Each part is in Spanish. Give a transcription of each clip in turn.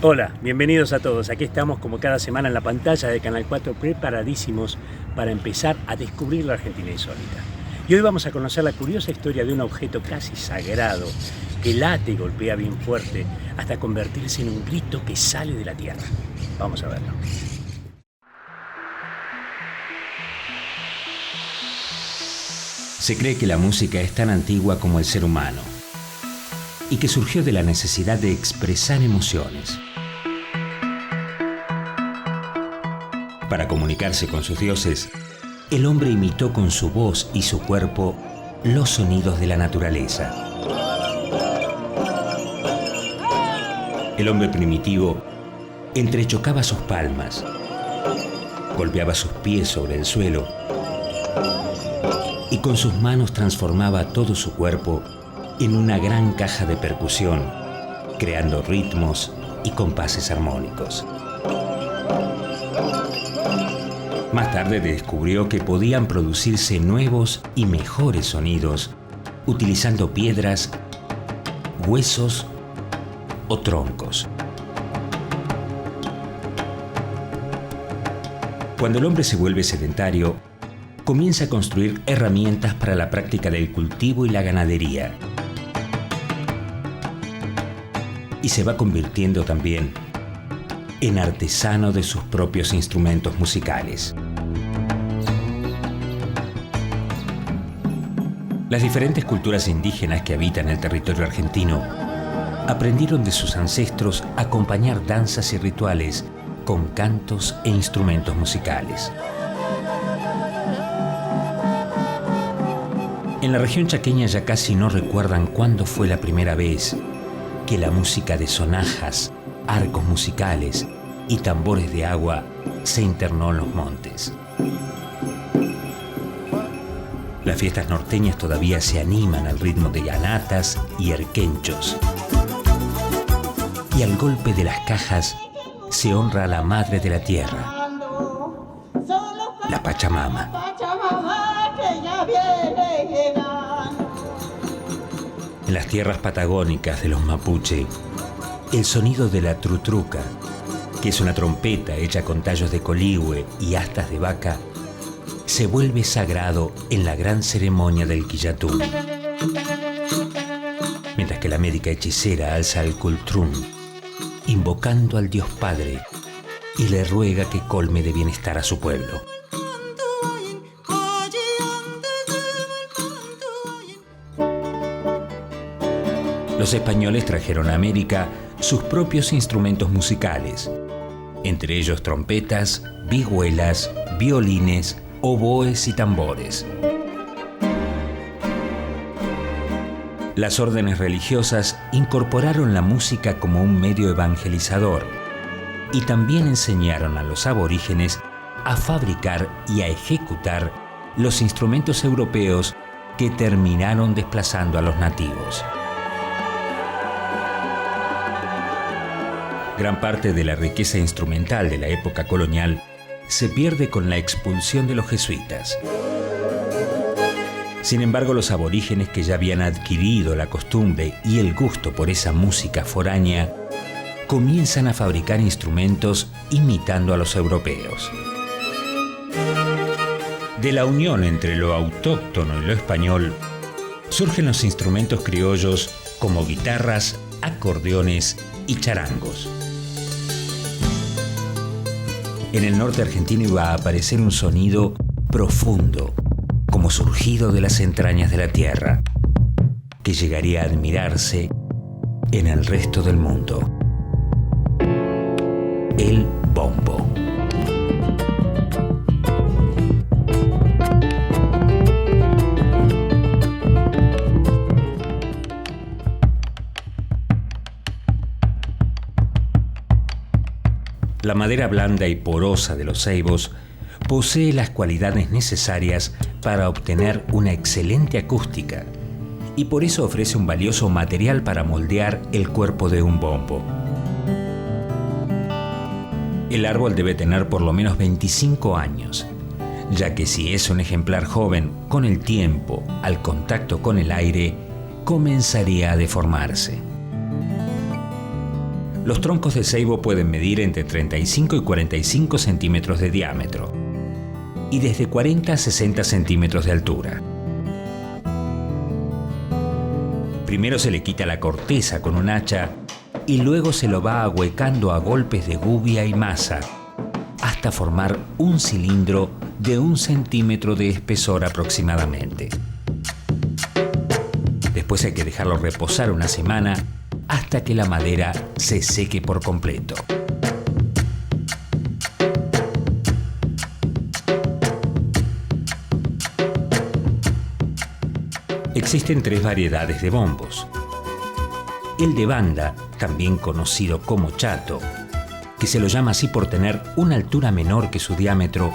Hola, bienvenidos a todos. Aquí estamos como cada semana en la pantalla de Canal 4 preparadísimos para empezar a descubrir la Argentina insólita. Y hoy vamos a conocer la curiosa historia de un objeto casi sagrado que late y golpea bien fuerte hasta convertirse en un grito que sale de la tierra. Vamos a verlo. Se cree que la música es tan antigua como el ser humano y que surgió de la necesidad de expresar emociones. Para comunicarse con sus dioses, el hombre imitó con su voz y su cuerpo los sonidos de la naturaleza. El hombre primitivo entrechocaba sus palmas, golpeaba sus pies sobre el suelo y con sus manos transformaba todo su cuerpo en una gran caja de percusión, creando ritmos y compases armónicos. Más tarde descubrió que podían producirse nuevos y mejores sonidos utilizando piedras, huesos o troncos. Cuando el hombre se vuelve sedentario, comienza a construir herramientas para la práctica del cultivo y la ganadería. Y se va convirtiendo también en artesano de sus propios instrumentos musicales. Las diferentes culturas indígenas que habitan el territorio argentino aprendieron de sus ancestros a acompañar danzas y rituales con cantos e instrumentos musicales. En la región chaqueña ya casi no recuerdan cuándo fue la primera vez que la música de sonajas, arcos musicales y tambores de agua se internó en los montes. Las fiestas norteñas todavía se animan al ritmo de ganatas y erquenchos. Y al golpe de las cajas se honra a la madre de la tierra, la Pachamama. En las tierras patagónicas de los mapuche, el sonido de la trutruca, que es una trompeta hecha con tallos de coligüe y astas de vaca, se vuelve sagrado en la gran ceremonia del Quillatún. Mientras que la médica hechicera alza el cultrún, invocando al Dios Padre, y le ruega que colme de bienestar a su pueblo. Los españoles trajeron a América sus propios instrumentos musicales, entre ellos trompetas, vihuelas, violines, oboes y tambores. Las órdenes religiosas incorporaron la música como un medio evangelizador y también enseñaron a los aborígenes a fabricar y a ejecutar los instrumentos europeos que terminaron desplazando a los nativos. Gran parte de la riqueza instrumental de la época colonial se pierde con la expulsión de los jesuitas. Sin embargo, los aborígenes que ya habían adquirido la costumbre y el gusto por esa música foránea comienzan a fabricar instrumentos imitando a los europeos. De la unión entre lo autóctono y lo español surgen los instrumentos criollos como guitarras, acordeones y charangos. En el norte argentino iba a aparecer un sonido profundo, como surgido de las entrañas de la tierra, que llegaría a admirarse en el resto del mundo. El bombo. La madera blanda y porosa de los ceibos posee las cualidades necesarias para obtener una excelente acústica y por eso ofrece un valioso material para moldear el cuerpo de un bombo. El árbol debe tener por lo menos 25 años, ya que si es un ejemplar joven, con el tiempo, al contacto con el aire, comenzaría a deformarse. Los troncos de ceibo pueden medir entre 35 y 45 centímetros de diámetro y desde 40 a 60 centímetros de altura. Primero se le quita la corteza con un hacha y luego se lo va ahuecando a golpes de gubia y masa hasta formar un cilindro de 1 centímetro de espesor aproximadamente. Después hay que dejarlo reposar una semana hasta que la madera se seque por completo. Existen 3 variedades de bombos. El de banda, también conocido como chato, que se lo llama así por tener una altura menor que su diámetro,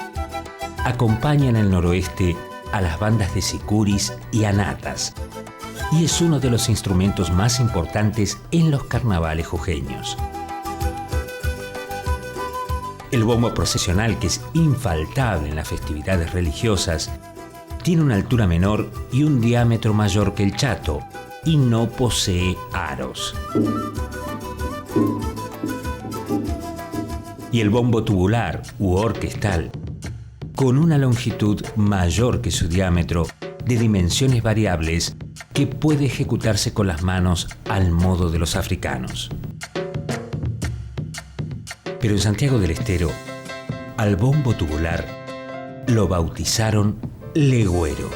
acompaña en el noroeste a las bandas de sicuris y anatas, y es uno de los instrumentos más importantes en los carnavales jujeños. El bombo procesional, que es infaltable en las festividades religiosas, tiene una altura menor y un diámetro mayor que el chato y no posee aros. Y el bombo tubular u orquestal, con una longitud mayor que su diámetro, de dimensiones variables, que puede ejecutarse con las manos al modo de los africanos. Pero en Santiago del Estero, al bombo tubular lo bautizaron legüero,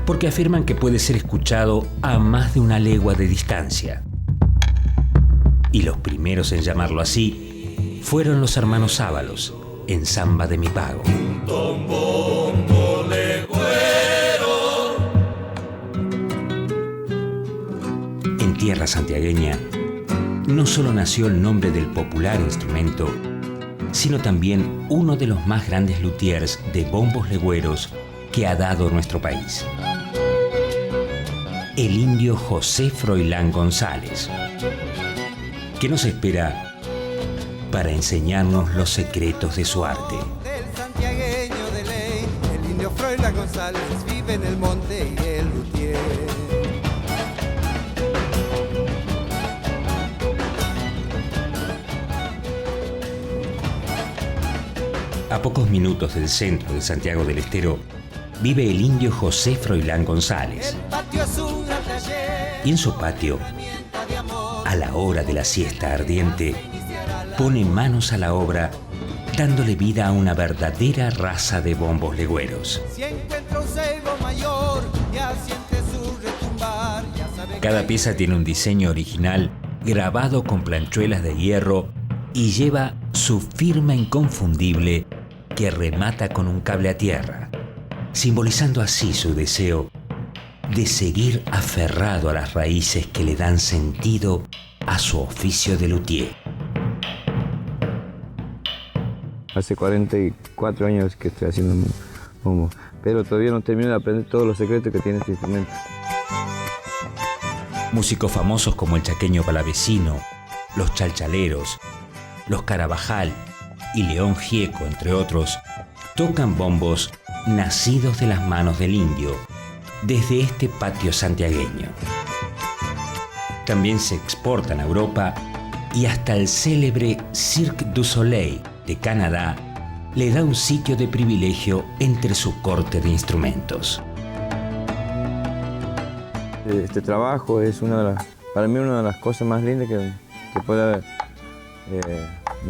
porque afirman que puede ser escuchado a más de 1 legua de distancia. Y los primeros en llamarlo así fueron los hermanos Ábalos, en Samba de mi Pago. En tierra santiagueña, no solo nació el nombre del popular instrumento, sino también uno de los más grandes luthiers de bombos legüeros que ha dado nuestro país. El indio José Froilán González, que nos espera para enseñarnos los secretos de su arte. Del santiagueño de ley, el indio Froilán González vive en el monte y el luthier. A pocos minutos del centro de Santiago del Estero vive el indio José Froilán González. Y en su patio, a la hora de la siesta ardiente, pone manos a la obra, dándole vida a una verdadera raza de bombos legüeros. Cada pieza tiene un diseño original grabado con planchuelas de hierro y lleva su firma inconfundible que remata con un cable a tierra, simbolizando así su deseo de seguir aferrado a las raíces que le dan sentido a su oficio de luthier. Hace 44 años que estoy haciendo bombo, pero todavía no termino de aprender todos los secretos que tiene este instrumento. Músicos famosos como el chaqueño Palavecino, los Chalchaleros, los Carabajal y León Gieco, entre otros, tocan bombos nacidos de las manos del indio, desde este patio santiagueño. También se exportan a Europa y hasta el célebre Cirque du Soleil de Canadá le da un sitio de privilegio entre su corte de instrumentos. Este trabajo es para mí una de las cosas más lindas que puede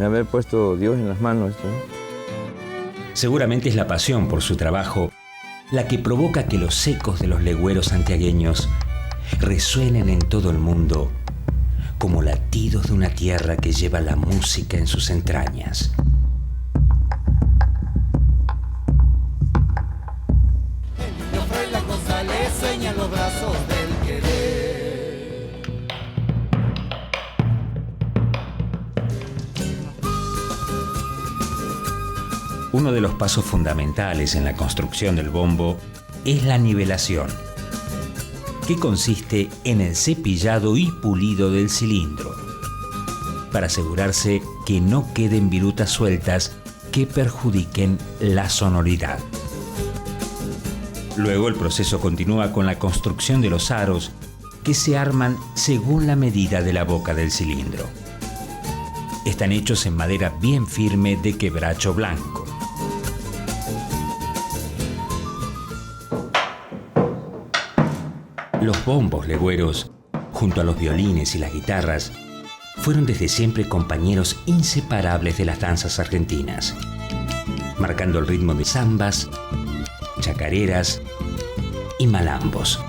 haber puesto Dios en las manos. ¿No? Seguramente es la pasión por su trabajo la que provoca que los ecos de los legüeros santiagueños resuenen en todo el mundo como latidos de una tierra que lleva la música en sus entrañas. El indio Froilán González sueña en los brazos del querer. Uno de los pasos fundamentales en la construcción del bombo es la nivelación, que consiste en el cepillado y pulido del cilindro, para asegurarse que no queden virutas sueltas que perjudiquen la sonoridad. Luego el proceso continúa con la construcción de los aros, que se arman según la medida de la boca del cilindro. Están hechos en madera bien firme de quebracho blanco. Los bombos legüeros, junto a los violines y las guitarras, fueron desde siempre compañeros inseparables de las danzas argentinas, marcando el ritmo de zambas, chacareras y malambos.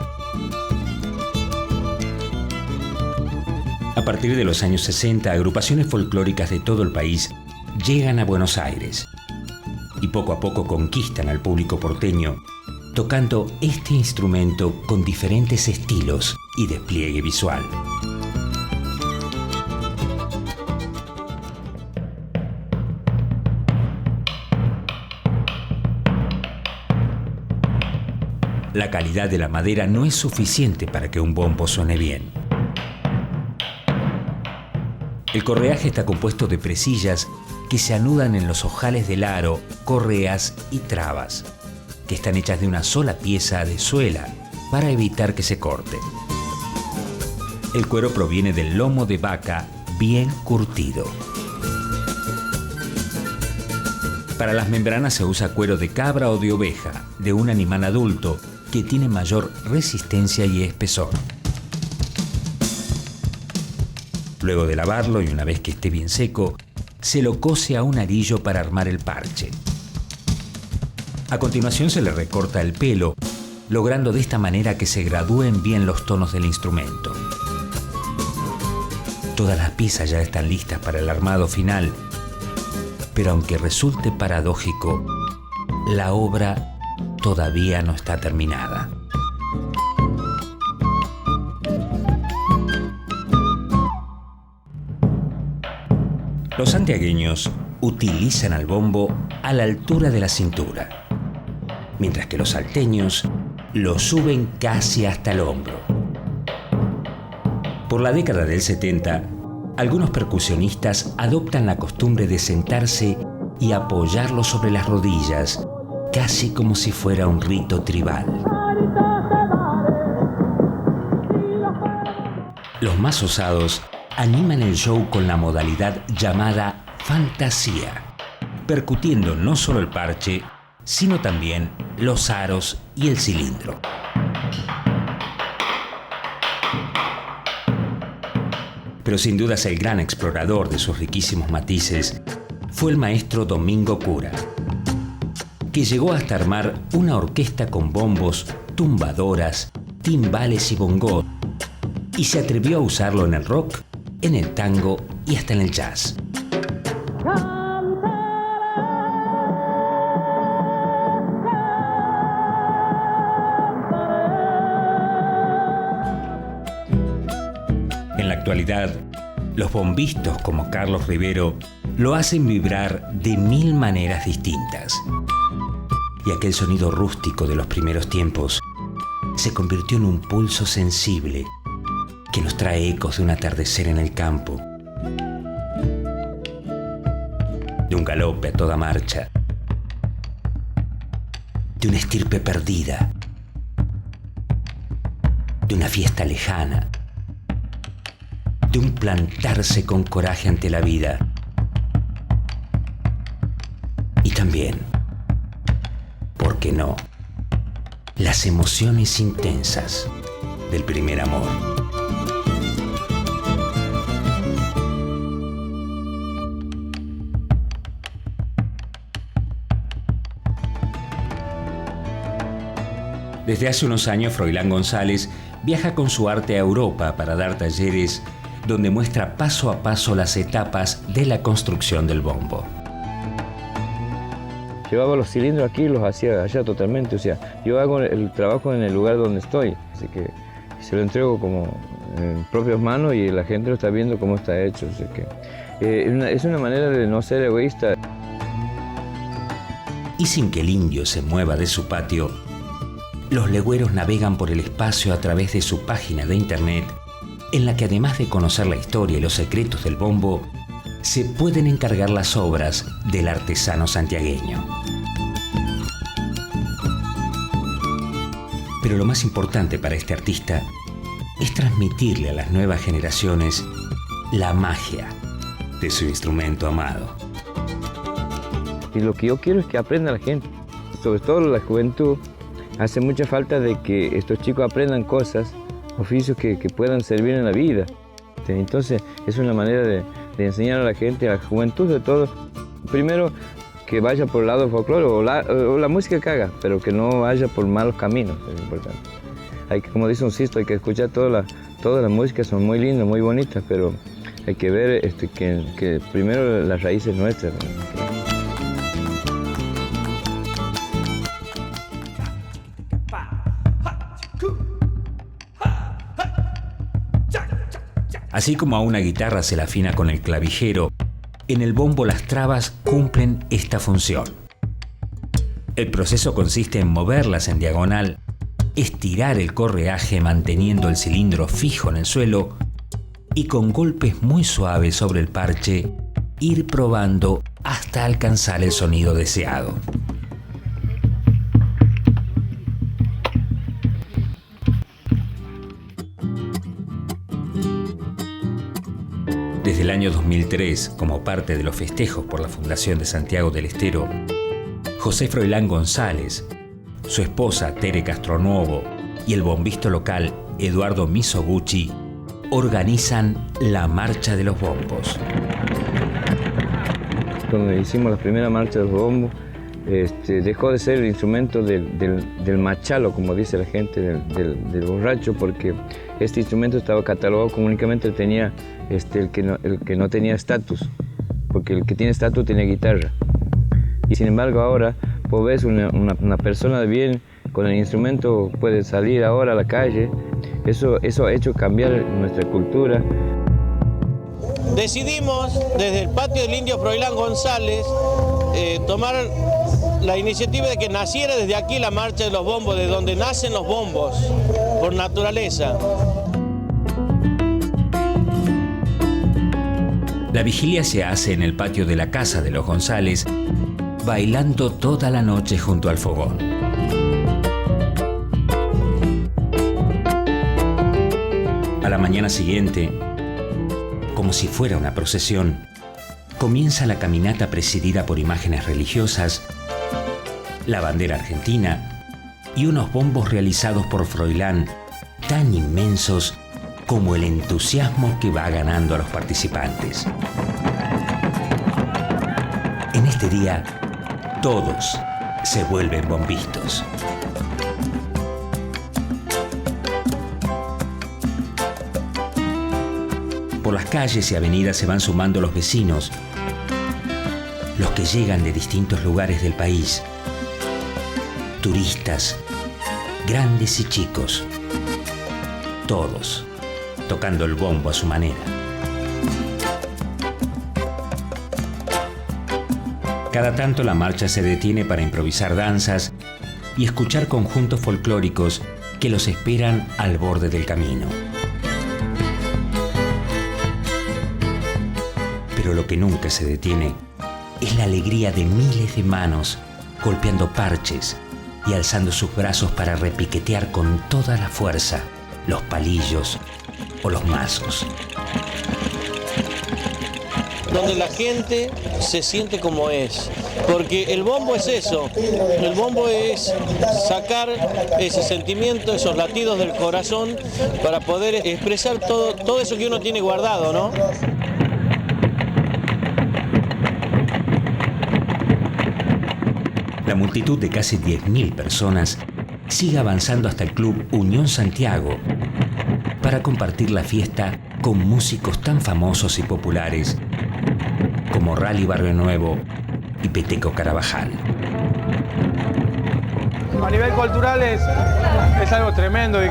A partir de los años 60, agrupaciones folclóricas de todo el país llegan a Buenos Aires y poco a poco conquistan al público porteño, tocando este instrumento con diferentes estilos y despliegue visual. La calidad de la madera no es suficiente para que un bombo suene bien. El correaje está compuesto de presillas que se anudan en los ojales del aro, correas y trabas, que están hechas de una sola pieza de suela para evitar que se corten. El cuero proviene del lomo de vaca bien curtido. Para las membranas se usa cuero de cabra o de oveja, de un animal adulto, que tiene mayor resistencia y espesor. Luego de lavarlo y una vez que esté bien seco, se lo cose a un arillo para armar el parche. A continuación se le recorta el pelo, logrando de esta manera que se gradúen bien los tonos del instrumento. Todas las piezas ya están listas para el armado final, pero aunque resulte paradójico, la obra todavía no está terminada. Los santiagueños utilizan al bombo a la altura de la cintura, mientras que los salteños lo suben casi hasta el hombro. Por la década del 70, algunos percusionistas adoptan la costumbre de sentarse y apoyarlo sobre las rodillas, casi como si fuera un rito tribal. Los más osados animan el show con la modalidad llamada fantasía, percutiendo no solo el parche, sino también los aros y el cilindro. Pero sin dudas el gran explorador de sus riquísimos matices fue el maestro Domingo Cura, que llegó hasta armar una orquesta con bombos, tumbadoras, timbales y bongos, y se atrevió a usarlo en el rock, en el tango y hasta en el jazz. En la actualidad, los bombistas como Carlos Rivero lo hacen vibrar de 1000 maneras distintas. Y aquel sonido rústico de los primeros tiempos se convirtió en un pulso sensible que nos trae ecos de un atardecer en el campo, de un galope a toda marcha, de una estirpe perdida, de una fiesta lejana, de un plantarse con coraje ante la vida. Y también, ¿por qué no?, las emociones intensas del primer amor. Desde hace unos años, Froilán González viaja con su arte a Europa para dar talleres donde muestra paso a paso las etapas de la construcción del bombo. Llevaba los cilindros aquí y los hacía allá totalmente, o sea, yo hago el trabajo en el lugar donde estoy, así que se lo entrego como en propias manos y la gente lo está viendo cómo está hecho, así que es una manera de no ser egoísta. Y sin que el indio se mueva de su patio, los legüeros navegan por el espacio a través de su página de internet, en la que además de conocer la historia y los secretos del bombo, se pueden encargar las obras del artesano santiagueño. Pero lo más importante para este artista es transmitirle a las nuevas generaciones la magia de su instrumento amado. Y lo que yo quiero es que aprenda la gente, sobre todo la juventud. Hace mucha falta de que estos chicos aprendan cosas, oficios que puedan servir en la vida. Entonces es una manera de enseñar a la gente, a la juventud de todo. Primero, que vaya por el lado del folclore o la música que haga, pero que no vaya por malos caminos, es importante. Hay que, como dice un Sisto, hay que escuchar todas las músicas, son muy lindas, muy bonitas, pero hay que ver que primero las raíces nuestras, ¿no? Así como a una guitarra se la afina con el clavijero, en el bombo las trabas cumplen esta función. El proceso consiste en moverlas en diagonal, estirar el correaje manteniendo el cilindro fijo en el suelo y con golpes muy suaves sobre el parche, ir probando hasta alcanzar el sonido deseado. Desde el año 2003, como parte de los festejos por la Fundación de Santiago del Estero, José Froilán González, su esposa Tere Castronuovo y el bombista local Eduardo Misoguchi organizan la Marcha de los Bombos. Cuando hicimos la primera marcha de los bombos, dejó de ser el instrumento del machalo, como dice la gente, del borracho, porque este instrumento estaba catalogado como únicamente tenía el que no tenía estatus, porque el que tiene estatus tiene guitarra. Y sin embargo ahora, vos ves una persona de bien con el instrumento, puede salir ahora a la calle. Eso ha hecho cambiar nuestra cultura. Decidimos desde el patio del Indio Froilán González tomar la iniciativa de que naciera desde aquí la Marcha de los Bombos, de donde nacen los bombos, por naturaleza. La vigilia se hace en el patio de la casa de los González, bailando toda la noche junto al fogón. A la mañana siguiente, como si fuera una procesión, comienza la caminata presidida por imágenes religiosas, la bandera argentina y unos bombos realizados por Froilán tan inmensos como el entusiasmo que va ganando a los participantes. En este día, todos se vuelven bombistas. Por las calles y avenidas se van sumando los vecinos, los que llegan de distintos lugares del país, turistas, grandes y chicos, todos tocando el bombo a su manera. Cada tanto la marcha se detiene para improvisar danzas y escuchar conjuntos folclóricos que los esperan al borde del camino. Pero lo que nunca se detiene es la alegría de miles de manos golpeando parches y alzando sus brazos para repiquetear con toda la fuerza los palillos o los mazos. Donde la gente se siente como es, porque el bombo es eso, el bombo es sacar ese sentimiento, esos latidos del corazón para poder expresar todo eso que uno tiene guardado, ¿no? La multitud de casi 10.000 personas sigue avanzando hasta el Club Unión Santiago para compartir la fiesta con músicos tan famosos y populares como Rally Barrio Nuevo y Peteco Carabajal. A nivel cultural es algo tremendo y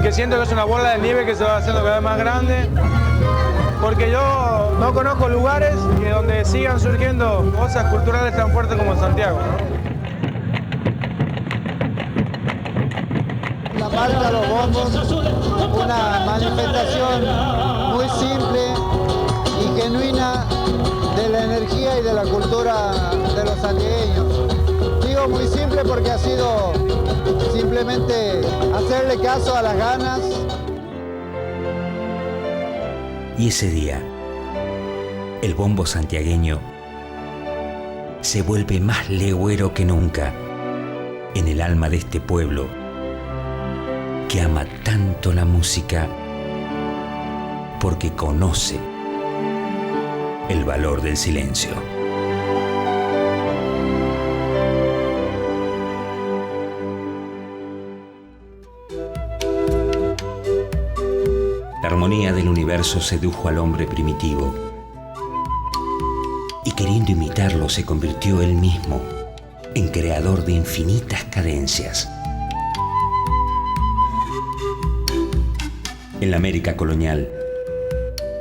que siento que es una bola de nieve que se va haciendo cada vez más grande, porque yo no conozco lugares que donde sigan surgiendo cosas culturales tan fuertes como Santiago, ¿no? La marcha de los bombos, una manifestación muy simple y genuina de la energía y de la cultura de los santiagueños. Digo muy simple porque ha sido simplemente hacerle caso a las ganas. Y ese día, el bombo santiagueño se vuelve más legüero que nunca en el alma de este pueblo que ama tanto la música porque conoce el valor del silencio. La armonía del universo sedujo al hombre primitivo y queriendo imitarlo se convirtió él mismo en creador de infinitas cadencias. En la América colonial,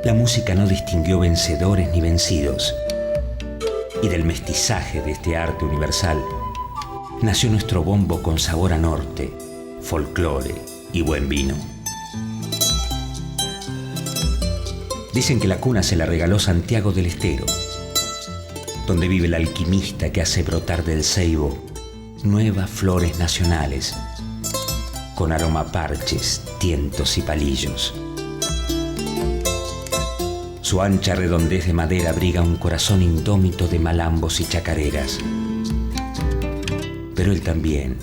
la música no distinguió vencedores ni vencidos, y del mestizaje de este arte universal nació nuestro bombo con sabor a norte, folclore y buen vino. Dicen que la cuna se la regaló Santiago del Estero, donde vive el alquimista que hace brotar del ceibo nuevas flores nacionales, con aroma a parches, tientos y palillos. Su ancha redondez de madera abriga un corazón indómito de malambos y chacareras. Pero él también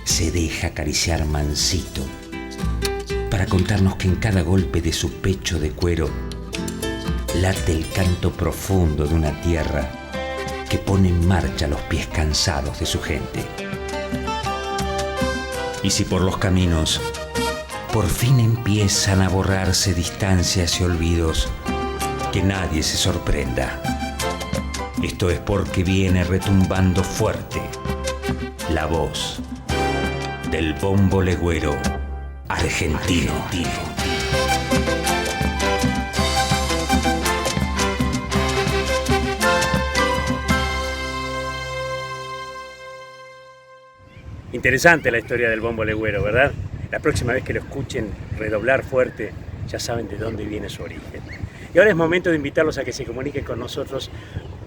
se deja acariciar mansito para contarnos que en cada golpe de su pecho de cuero late el canto profundo de una tierra que pone en marcha los pies cansados de su gente. Y si por los caminos por fin empiezan a borrarse distancias y olvidos, que nadie se sorprenda. Esto es porque viene retumbando fuerte la voz del bombo legüero argentino. Interesante la historia del bombo legüero, ¿verdad? La próxima vez que lo escuchen redoblar fuerte, ya saben de dónde viene su origen. Y ahora es momento de invitarlos a que se comuniquen con nosotros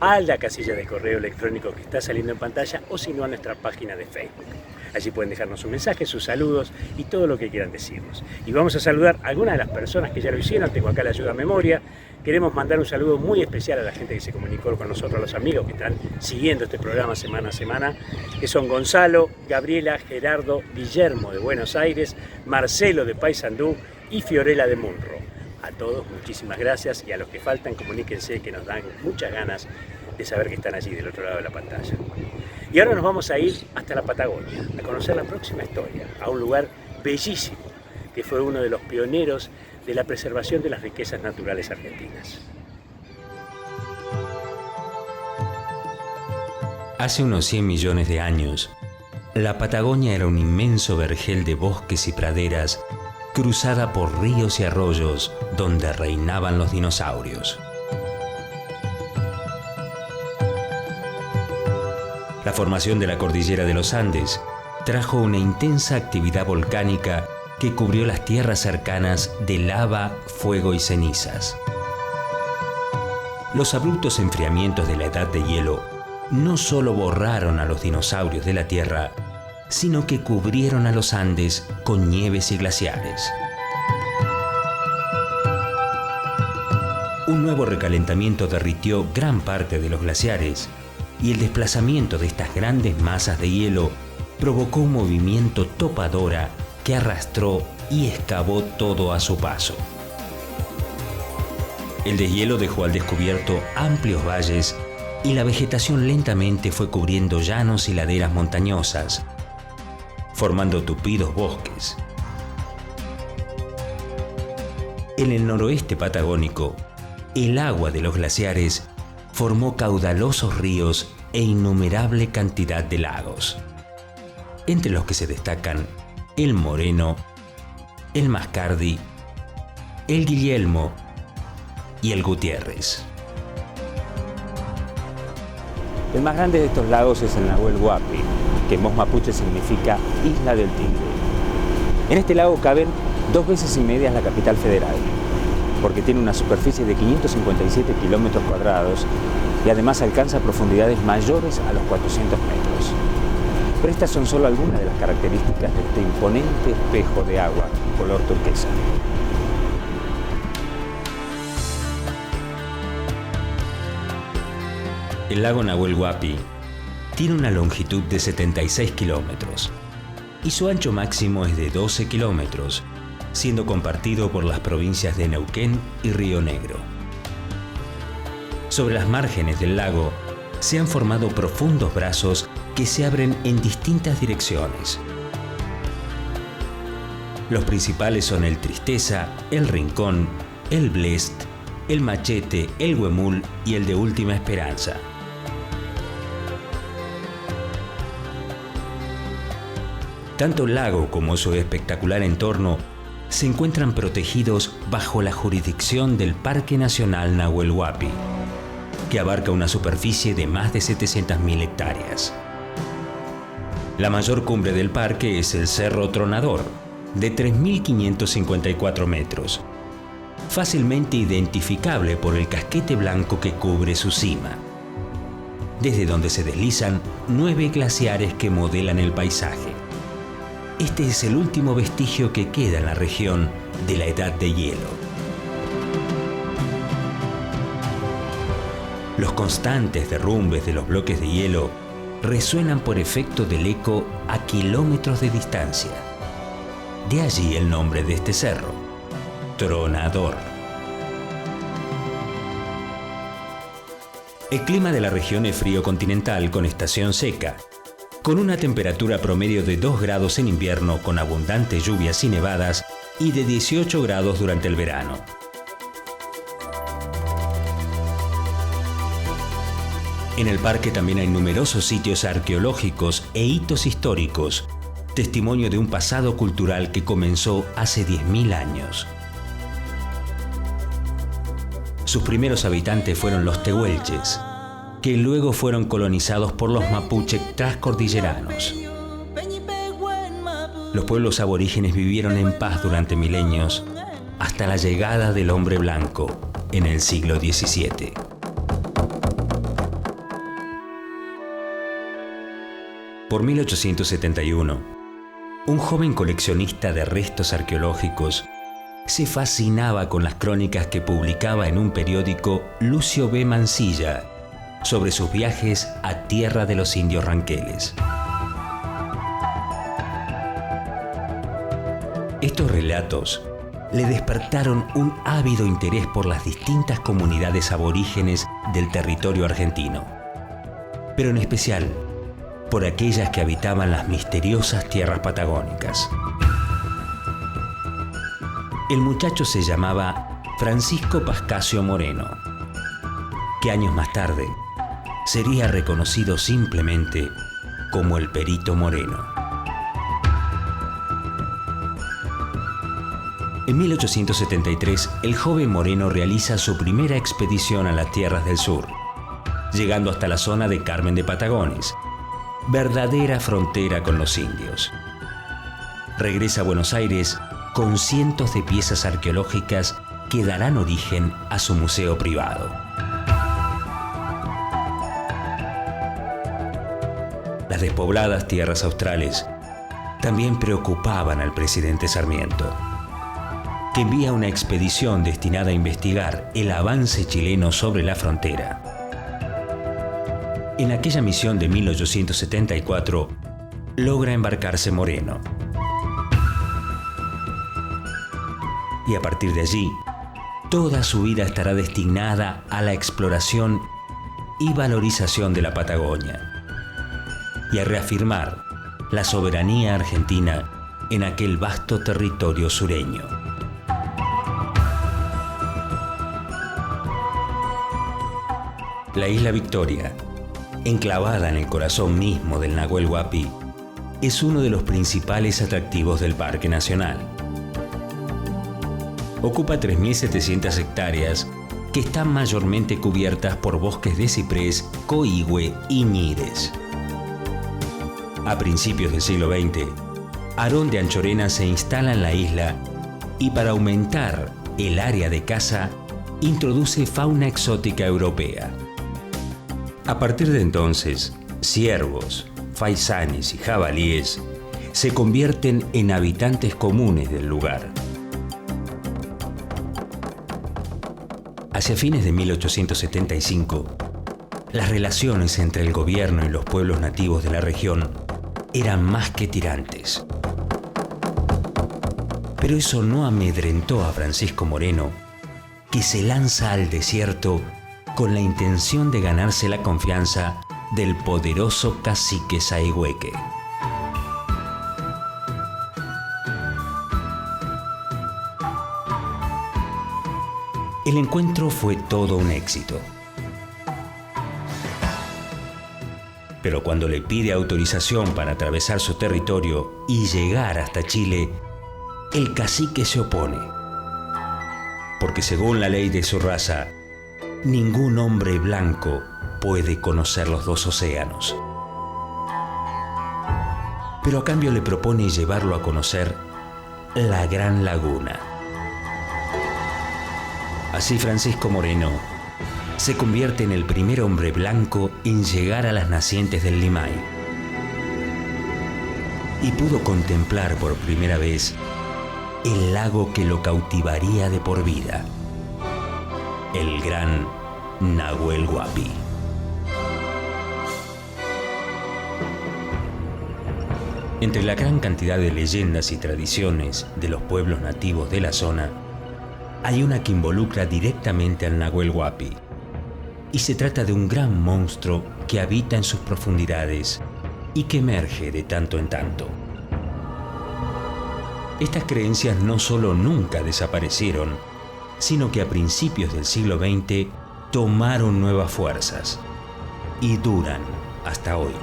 a la casilla de correo electrónico que está saliendo en pantalla o si no a nuestra página de Facebook. Allí pueden dejarnos un mensaje, sus saludos y todo lo que quieran decirnos. Y vamos a saludar a algunas de las personas que ya lo hicieron. Tengo acá la ayuda a memoria. Queremos mandar un saludo muy especial a la gente que se comunicó con nosotros, a los amigos que están siguiendo este programa semana a semana, que son Gonzalo, Gabriela, Gerardo, Guillermo de Buenos Aires, Marcelo de Paysandú y Fiorella de Munro. A todos muchísimas gracias y a los que faltan comuníquense, que nos dan muchas ganas de saber que están allí del otro lado de la pantalla. Y ahora nos vamos a ir hasta la Patagonia, a conocer la próxima historia, a un lugar bellísimo que fue uno de los pioneros de la preservación de las riquezas naturales argentinas. Hace unos 100 millones de años, la Patagonia era un inmenso vergel de bosques y praderas cruzada por ríos y arroyos donde reinaban los dinosaurios. La formación de la cordillera de los Andes trajo una intensa actividad volcánica que cubrió las tierras cercanas de lava, fuego y cenizas. Los abruptos enfriamientos de la edad de hielo no solo borraron a los dinosaurios de la Tierra, sino que cubrieron a los Andes con nieves y glaciares. Un nuevo recalentamiento derritió gran parte de los glaciares y el desplazamiento de estas grandes masas de hielo provocó un movimiento topadora que arrastró y excavó todo a su paso. El deshielo dejó al descubierto amplios valles y la vegetación lentamente fue cubriendo llanos y laderas montañosas, formando tupidos bosques. En el noroeste patagónico, el agua de los glaciares formó caudalosos ríos e innumerable cantidad de lagos, entre los que se destacan el Moreno, el Mascardi, el Guillermo y el Gutiérrez. El más grande de estos lagos es el Nahuel Huapi, que en voz mapuche significa Isla del Tigre. En este lago caben 2 veces y media la capital federal, porque tiene una superficie de 557 kilómetros cuadrados y además alcanza profundidades mayores a los 400 metros. Pero estas son solo algunas de las características de este imponente espejo de agua color turquesa. El lago Nahuel Huapi tiene una longitud de 76 kilómetros y su ancho máximo es de 12 kilómetros, siendo compartido por las provincias de Neuquén y Río Negro. Sobre las márgenes del lago se han formado profundos brazos que se abren en distintas direcciones. Los principales son el Tristeza, el Rincón, el Blest, el Machete, el Huemul y el de Última Esperanza. Tanto el lago como su espectacular entorno se encuentran protegidos bajo la jurisdicción del Parque Nacional Nahuel Huapi, que abarca una superficie de más de 700.000 hectáreas. La mayor cumbre del parque es el Cerro Tronador, de 3.554 metros, fácilmente identificable por el casquete blanco que cubre su cima, desde donde se deslizan 9 glaciares que modelan el paisaje. Este es el último vestigio que queda en la región de la Edad de Hielo. Los constantes derrumbes de los bloques de hielo resuenan por efecto del eco a kilómetros de distancia. De allí el nombre de este cerro, Tronador. El clima de la región es frío continental con estación seca, con una temperatura promedio de 2 grados en invierno con abundantes lluvias y nevadas y de 18 grados durante el verano. En el parque también hay numerosos sitios arqueológicos e hitos históricos, testimonio de un pasado cultural que comenzó hace 10.000 años. Sus primeros habitantes fueron los tehuelches, que luego fueron colonizados por los mapuche transcordilleranos. Los pueblos aborígenes vivieron en paz durante milenios hasta la llegada del hombre blanco en el siglo XVII. Por 1871, un joven coleccionista de restos arqueológicos se fascinaba con las crónicas que publicaba en un periódico Lucio B. Mansilla sobre sus viajes a tierra de los indios ranqueles. Estos relatos le despertaron un ávido interés por las distintas comunidades aborígenes del territorio argentino, pero en especial por aquellas que habitaban las misteriosas tierras patagónicas. El muchacho se llamaba Francisco Pascasio Moreno, que años más tarde sería reconocido simplemente como el Perito Moreno. En 1873, el joven Moreno realiza su primera expedición a las tierras del sur, llegando hasta la zona de Carmen de Patagones, verdadera frontera con los indios. Regresa a Buenos Aires con cientos de piezas arqueológicas que darán origen a su museo privado. Las despobladas tierras australes también preocupaban al presidente Sarmiento, que envía una expedición destinada a investigar el avance chileno sobre la frontera. En aquella misión de 1874, logra embarcarse Moreno. Y a partir de allí, toda su vida estará destinada a la exploración y valorización de la Patagonia y a reafirmar la soberanía argentina en aquel vasto territorio sureño. La isla Victoria, enclavada en el corazón mismo del Nahuel Huapi, es uno de los principales atractivos del Parque Nacional. Ocupa 3.700 hectáreas que están mayormente cubiertas por bosques de ciprés, coigüe y ñires. A principios del siglo XX, Aarón de Anchorena se instala en la isla y para aumentar el área de caza, introduce fauna exótica europea. A partir de entonces, ciervos, faisanes y jabalíes se convierten en habitantes comunes del lugar. Hacia fines de 1875, las relaciones entre el gobierno y los pueblos nativos de la región eran más que tirantes. Pero eso no amedrentó a Francisco Moreno, que se lanza al desierto con la intención de ganarse la confianza del poderoso cacique Saigüeque. El encuentro fue todo un éxito. Pero cuando le pide autorización para atravesar su territorio y llegar hasta Chile, el cacique se opone. Porque según la ley de su raza, ningún hombre blanco puede conocer los dos océanos. Pero a cambio le propone llevarlo a conocer la Gran Laguna. Así Francisco Moreno se convierte en el primer hombre blanco en llegar a las nacientes del Limay. Y pudo contemplar por primera vez el lago que lo cautivaría de por vida, el gran Nahuel Huapi. Entre la gran cantidad de leyendas y tradiciones de los pueblos nativos de la zona, hay una que involucra directamente al Nahuel Huapi, y se trata de un gran monstruo que habita en sus profundidades y que emerge de tanto en tanto. Estas creencias no solo nunca desaparecieron, sino que a principios del siglo XX tomaron nuevas fuerzas y duran hasta hoy.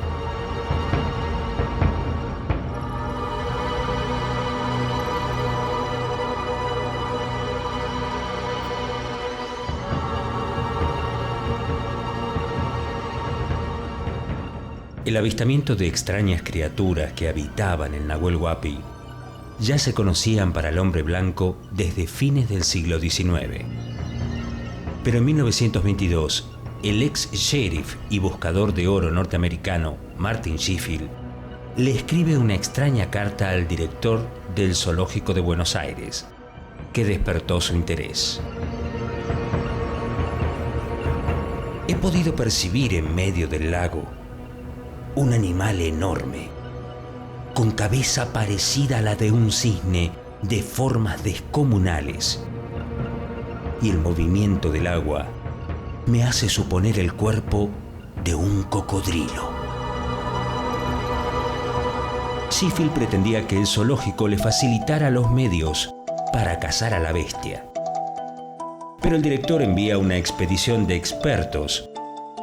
El avistamiento de extrañas criaturas que habitaban el Nahuel Huapi ya se conocían para el hombre blanco desde fines del siglo XIX. Pero en 1922, el ex sheriff y buscador de oro norteamericano Martin Sheffield le escribe una extraña carta al director del Zoológico de Buenos Aires, que despertó su interés. He podido percibir en medio del lago un animal enorme, con cabeza parecida a la de un cisne, de formas descomunales. Y el movimiento del agua me hace suponer el cuerpo de un cocodrilo. Sheffield pretendía que el zoológico le facilitara los medios para cazar a la bestia. Pero el director envía una expedición de expertos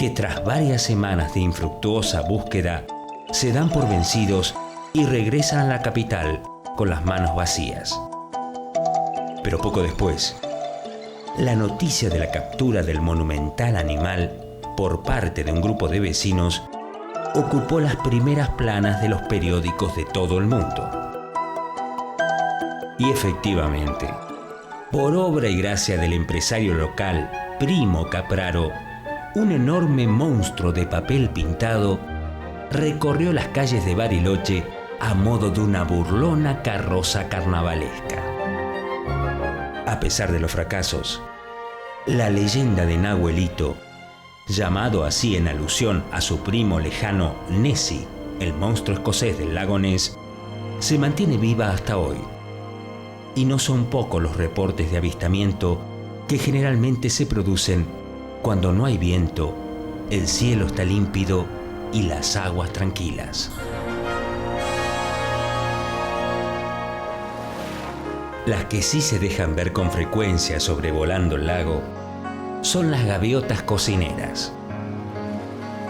que tras varias semanas de infructuosa búsqueda se dan por vencidos y regresan a la capital con las manos vacías. Pero poco después, la noticia de la captura del monumental animal por parte de un grupo de vecinos ocupó las primeras planas de los periódicos de todo el mundo. Y efectivamente, por obra y gracia del empresario local Primo Capraro, un enorme monstruo de papel pintado recorrió las calles de Bariloche a modo de una burlona carroza carnavalesca. A pesar de los fracasos, la leyenda de Nahuelito, llamado así en alusión a su primo lejano Nessie, el monstruo escocés del lago Ness, se mantiene viva hasta hoy. Y no son pocos los reportes de avistamiento que generalmente se producen cuando no hay viento, el cielo está límpido y las aguas tranquilas. Las que sí se dejan ver con frecuencia sobrevolando el lago son las gaviotas cocineras.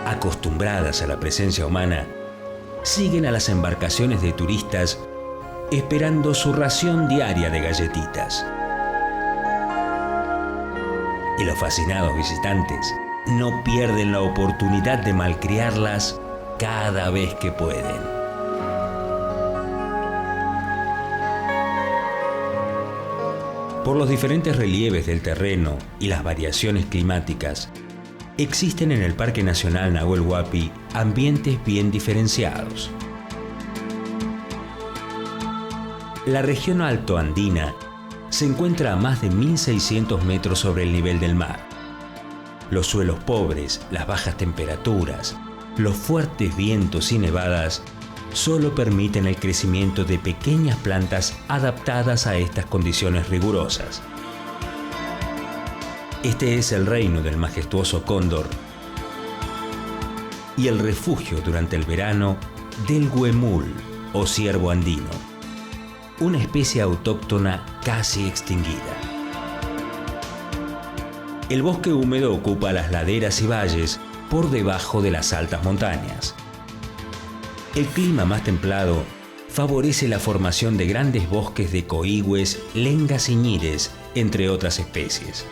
Acostumbradas a la presencia humana, siguen a las embarcaciones de turistas esperando su ración diaria de galletitas. Y los fascinados visitantes no pierden la oportunidad de malcriarlas cada vez que pueden. Por los diferentes relieves del terreno y las variaciones climáticas, existen en el Parque Nacional Nahuel Huapi ambientes bien diferenciados. La región altoandina se encuentra a más de 1.600 metros sobre el nivel del mar. Los suelos pobres, las bajas temperaturas, los fuertes vientos y nevadas solo permiten el crecimiento de pequeñas plantas adaptadas a estas condiciones rigurosas. Este es el reino del majestuoso cóndor y el refugio durante el verano del huemul o ciervo andino, una especie autóctona casi extinguida. El bosque húmedo ocupa las laderas y valles por debajo de las altas montañas. El clima más templado favorece la formación de grandes bosques de coigües, lengas y ñires, entre otras especies.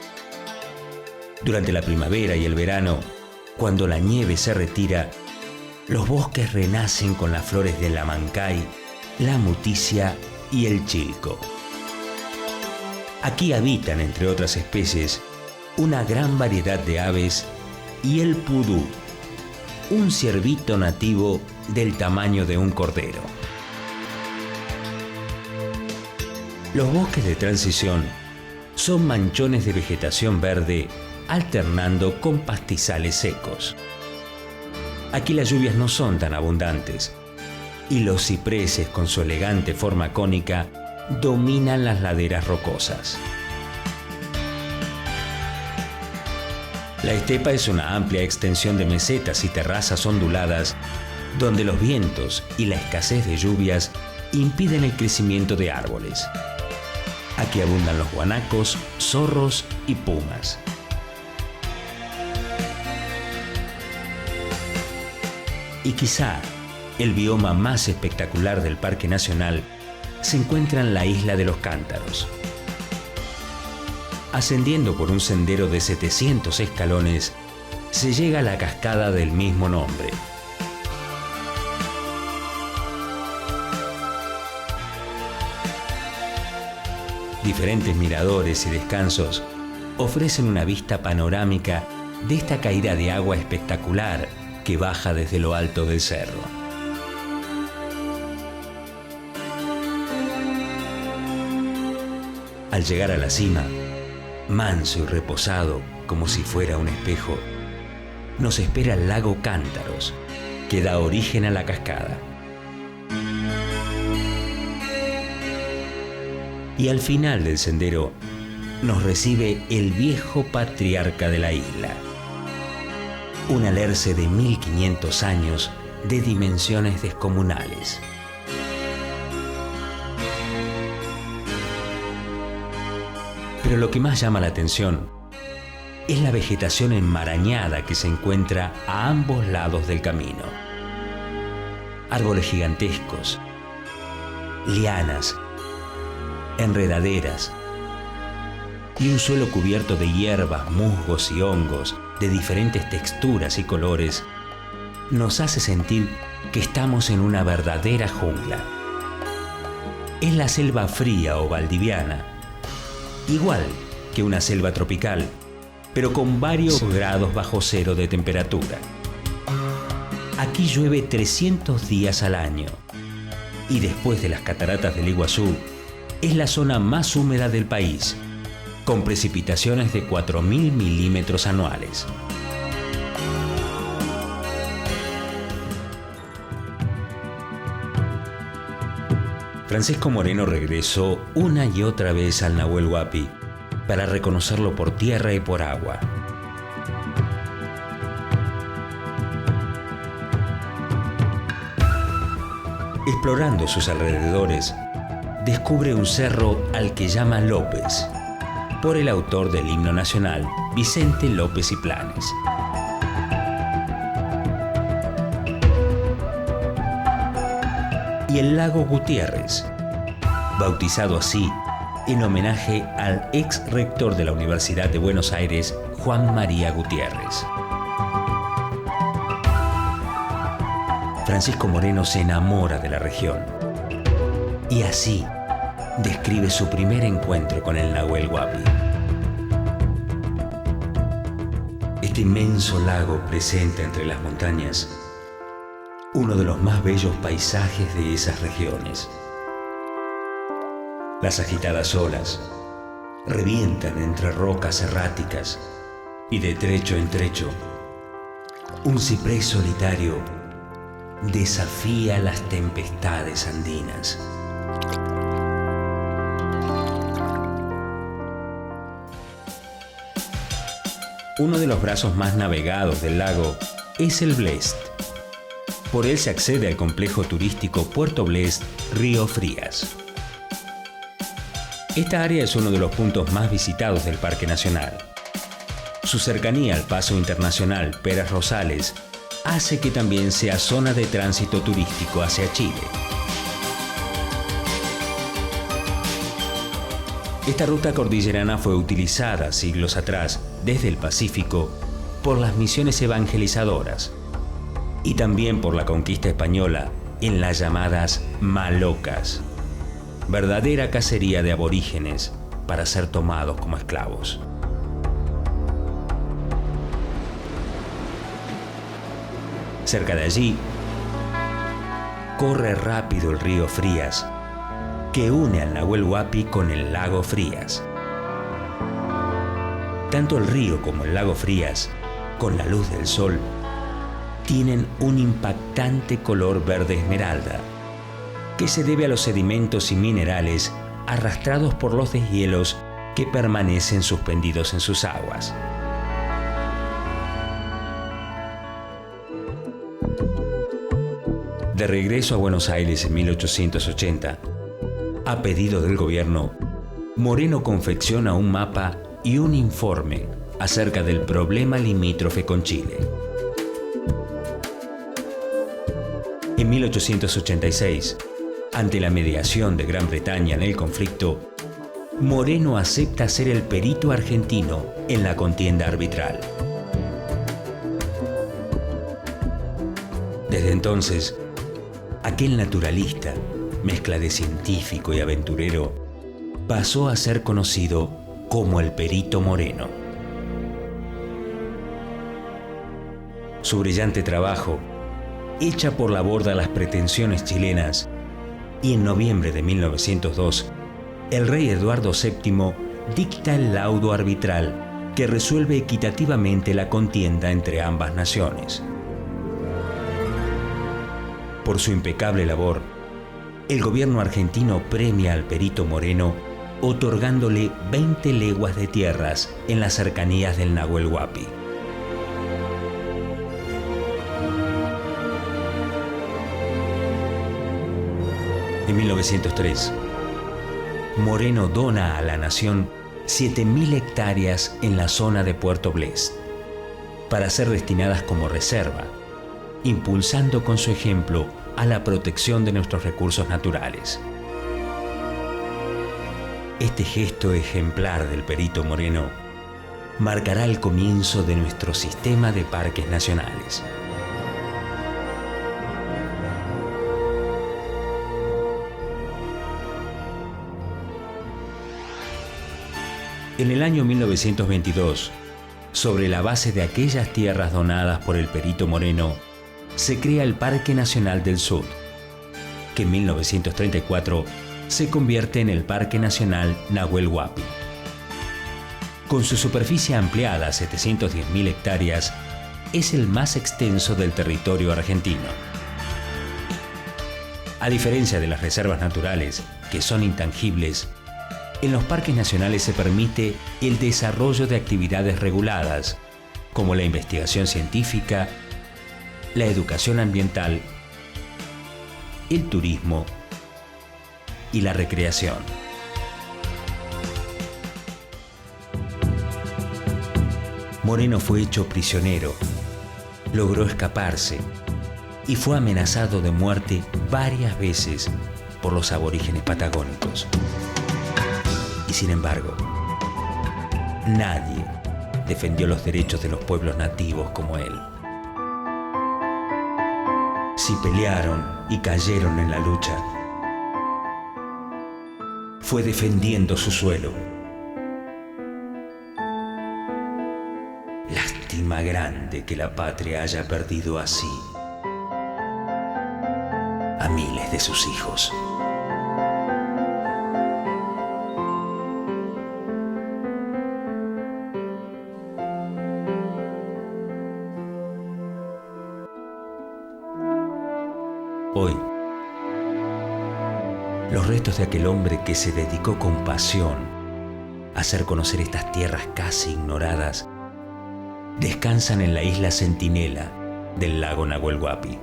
Durante la primavera y el verano, cuando la nieve se retira, los bosques renacen con las flores de la mancay, la muticia y el chilco. Aquí habitan, entre otras especies, una gran variedad de aves y el pudú, un ciervito nativo del tamaño de un cordero. Los bosques de transición son manchones de vegetación verde alternando con pastizales secos. Aquí las lluvias no son tan abundantes y los cipreses con su elegante forma cónica dominan las laderas rocosas. La estepa es una amplia extensión de mesetas y terrazas onduladas donde los vientos y la escasez de lluvias impiden el crecimiento de árboles. Aquí abundan los guanacos, zorros y pumas. Y quizá el bioma más espectacular del Parque Nacional se encuentra en la isla de los Cántaros. Ascendiendo por un sendero de 700 escalones, se llega a la cascada del mismo nombre. Diferentes miradores y descansos ofrecen una vista panorámica de esta caída de agua espectacular que baja desde lo alto del cerro. Al llegar a la cima, manso y reposado como si fuera un espejo, nos espera el lago Cántaros, que da origen a la cascada. Y al final del sendero nos recibe el viejo patriarca de la isla, un alerce de 1500 años de dimensiones descomunales. Pero lo que más llama la atención es la vegetación enmarañada que se encuentra a ambos lados del camino. Árboles gigantescos, lianas, enredaderas y un suelo cubierto de hierbas, musgos y hongos de diferentes texturas y colores nos hace sentir que estamos en una verdadera jungla. Es la selva fría o valdiviana, igual que una selva tropical, pero con varios grados bajo cero de temperatura. Aquí llueve 300 días al año y después de las cataratas del Iguazú, es la zona más húmeda del país, con precipitaciones de 4.000 milímetros anuales. Francisco Moreno regresó una y otra vez al Nahuel Huapi para reconocerlo por tierra y por agua. Explorando sus alrededores, descubre un cerro al que llama López, por el autor del himno nacional, Vicente López y Planes. Y el lago Gutiérrez, bautizado así en homenaje al ex rector de la Universidad de Buenos Aires, Juan María Gutiérrez. Francisco Moreno se enamora de la región y así describe su primer encuentro con el Nahuel Huapi. Este inmenso lago presenta entre las montañas uno de los más bellos paisajes de esas regiones. Las agitadas olas revientan entre rocas erráticas y de trecho en trecho un ciprés solitario desafía las tempestades andinas. Uno de los brazos más navegados del lago es el Blest. Por él se accede al complejo turístico Puerto Blest Río Frías. Esta área es uno de los puntos más visitados del Parque Nacional. Su cercanía al paso internacional Peras Rosales hace que también sea zona de tránsito turístico hacia Chile. Esta ruta cordillerana fue utilizada siglos atrás desde el Pacífico por las misiones evangelizadoras y también por la conquista española en las llamadas malocas, verdadera cacería de aborígenes para ser tomados como esclavos. Cerca de allí, corre rápido el río Frías, que une al Nahuel Huapi con el lago Frías. Tanto el río como el lago Frías, con la luz del sol, tienen un impactante color verde esmeralda, que se debe a los sedimentos y minerales arrastrados por los deshielos que permanecen suspendidos en sus aguas. De regreso a Buenos Aires en 1880, a pedido del gobierno, Moreno confecciona un mapa y un informe acerca del problema limítrofe con Chile. En 1886, ante la mediación de Gran Bretaña en el conflicto, Moreno acepta ser el perito argentino en la contienda arbitral. Desde entonces, aquel naturalista, mezcla de científico y aventurero, pasó a ser conocido como el Perito Moreno. Su brillante trabajo echa por la borda las pretensiones chilenas y en noviembre de 1902, el rey Eduardo VII dicta el laudo arbitral que resuelve equitativamente la contienda entre ambas naciones. Por su impecable labor, el gobierno argentino premia al Perito Moreno otorgándole 20 leguas de tierras en las cercanías del Nahuel Huapi. En 1903, Moreno dona a la nación 7.000 hectáreas en la zona de Puerto Blest para ser destinadas como reserva, impulsando con su ejemplo a la protección de nuestros recursos naturales. Este gesto ejemplar del Perito Moreno marcará el comienzo de nuestro sistema de parques nacionales. En el año 1922, sobre la base de aquellas tierras donadas por el Perito Moreno, se crea el Parque Nacional del Sud, que en 1934 se convierte en el Parque Nacional Nahuel Huapi. Con su superficie ampliada a 710.000 hectáreas, es el más extenso del territorio argentino. A diferencia de las reservas naturales, que son intangibles, en los parques nacionales se permite el desarrollo de actividades reguladas, como la investigación científica, la educación ambiental, el turismo y la recreación. Moreno fue hecho prisionero, logró escaparse y fue amenazado de muerte varias veces por los aborígenes patagónicos. sin embargo, nadie defendió los derechos de los pueblos nativos como él. Si pelearon y cayeron en la lucha, fue defendiendo su suelo. Lástima grande que la patria haya perdido así a miles de sus hijos. Hoy, los restos de aquel hombre que se dedicó con pasión a hacer conocer estas tierras casi ignoradas descansan en la isla Centinela del lago Nahuel Huapi.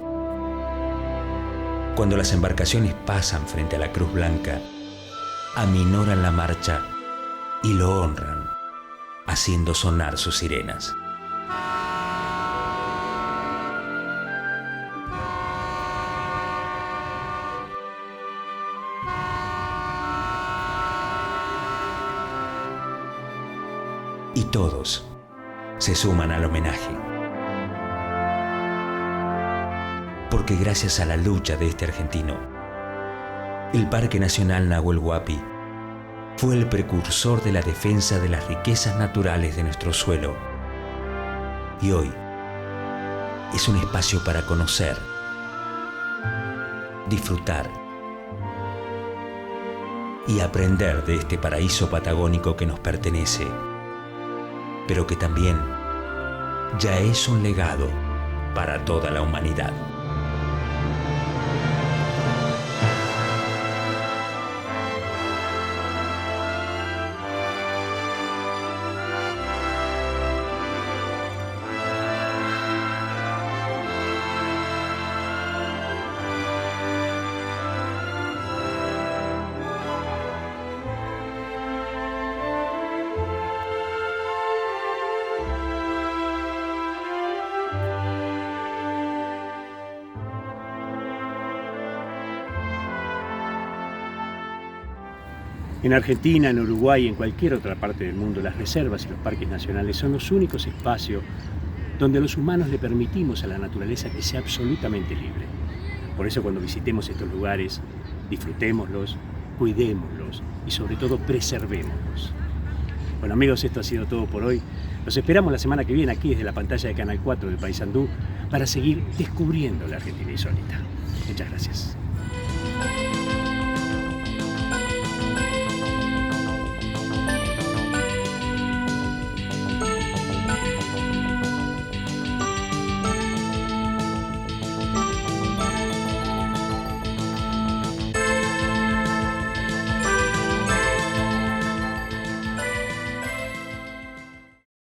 Cuando las embarcaciones pasan frente a la Cruz Blanca, aminoran la marcha y lo honran, haciendo sonar sus sirenas. Y todos se suman al homenaje. Porque gracias a la lucha de este argentino, el Parque Nacional Nahuel Huapi fue el precursor de la defensa de las riquezas naturales de nuestro suelo. Y hoy es un espacio para conocer, disfrutar y aprender de este paraíso patagónico que nos pertenece, pero que también ya es un legado para toda la humanidad. En Argentina, en Uruguay y en cualquier otra parte del mundo, las reservas y los parques nacionales son los únicos espacios donde los humanos le permitimos a la naturaleza que sea absolutamente libre. Por eso cuando visitemos estos lugares, disfrutémoslos, cuidémoslos y sobre todo preservémoslos. Bueno amigos, esto ha sido todo por hoy. Los esperamos la semana que viene aquí desde la pantalla de Canal 4 de Paysandú para seguir descubriendo la Argentina insólita. Muchas gracias.